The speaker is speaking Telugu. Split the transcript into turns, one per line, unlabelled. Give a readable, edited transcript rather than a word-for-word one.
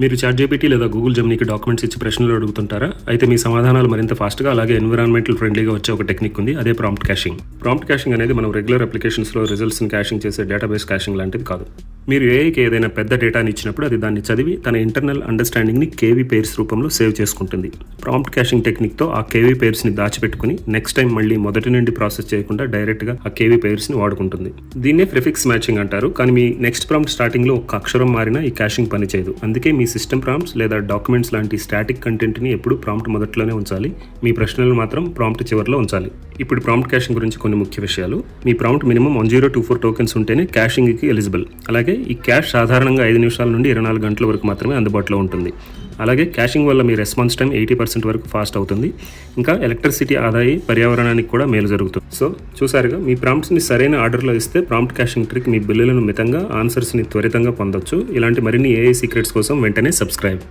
మీరు చాట్‌జీపీటీ లేదా గూగుల్ జెమినీకి డాక్యుమెంట్స్ ఇచ్చి ప్రశ్నలు అడుగుతుంటారా? అయితే మీ సమాధానాలు మరింత ఫాస్ట్‌గా అలాగే ఎన్విరాన్మెంటల్ ఫ్రెండ్లీగా వచ్చే ఒక టెక్నిక్ ఉంది. అదే ప్రాంప్ట్ క్యాషింగ్. ప్రాంప్ట్ క్యాషింగ్ అనేది మనం రెగ్యులర్ అప్లికేషన్స్‌లో రిజల్ట్స్‌ని క్యాషింగ్ చేసే డేటాబేస్ క్యాషింగ్ లాంటిది కాదు. మీరు ఏఐకి ఏదైనా పెద్ద డేటాని ఇచ్చినప్పుడు అది దాన్ని చదివి తన ఇంటర్నల్ అండర్‌స్టాండింగ్‌ని కేవీ పెయిర్స్ రూపంలో సేవ్ చేసుకుంటుంది. ప్రాంప్ట్ క్యాషింగ్ టెక్నిక్‌తో ఆ కేవీ పెయిర్స్‌ని దాచిపెట్టుకుని నెక్స్ట్ టైం మళ్ళీ మొదటి నుండి ప్రాసెస్ చేయకుండా డైరెక్ట్‌గా ఆ కేవీ పెయిర్స్‌ని వాడుకుంటుంది. దీన్నే ప్రిఫిక్స్ మ్యాచింగ్ అంటారు. కానీ మీ నెక్స్ట్ ప్రాంప్ట్ స్టార్టింగ్‌లో ఒక అక్షరం మారినా ఈ క్యాషింగ్ పని చేయదు. అందుకే మీ సిస్టమ్ ప్రాంప్ట్స్ లేదా డాక్యుమెంట్స్ లాంటి స్టాటిక్ కంటెంట్ని ఎప్పుడు ప్రాంప్ట్ మొదట్లోనే ఉంచాలి. మీ ప్రశ్నలు మాత్రం ప్రాంప్ట్ చివరిలో ఉంచాలి. ఇప్పుడు ప్రాంప్ట్ క్యాషింగ్ గురించి కొన్ని ముఖ్య విషయాలు. మీ ప్రాంప్ట్ మినిమం 1024 టోకెన్స్ ఉంటేనే క్యాషింగ్కి ఎలిజిబుల్. అలాగే ఈ క్యాష్ సాధారణంగా 5 నిమిషాల నుండి 24 గంటల వరకు మాత్రమే అందుబాటులో ఉంటుంది. అలాగే క్యాషింగ్ వల్ల మీ రెస్పాన్స్ టైం 80% వరకు ఫాస్ట్ అవుతుంది. ఇంకా ఎలక్ట్రిసిటీ ఆదా అయ్యి పర్యావరణానికి కూడా మేలు జరుగుతుంది. సో చూసారుగా, మీ ప్రాంప్ట్స్ని సరైన ఆర్డర్లో ఇస్తే ప్రాంప్ట్ క్యాషింగ్ ట్రిక్ మీ బిల్లులను మితంగా, ఆన్సర్స్ని త్వరితంగా పొందొచ్చు. ఇలాంటి మరిన్ని ఏఐ సీక్రెట్స్ కోసం వెంటనే సబ్స్క్రైబ్.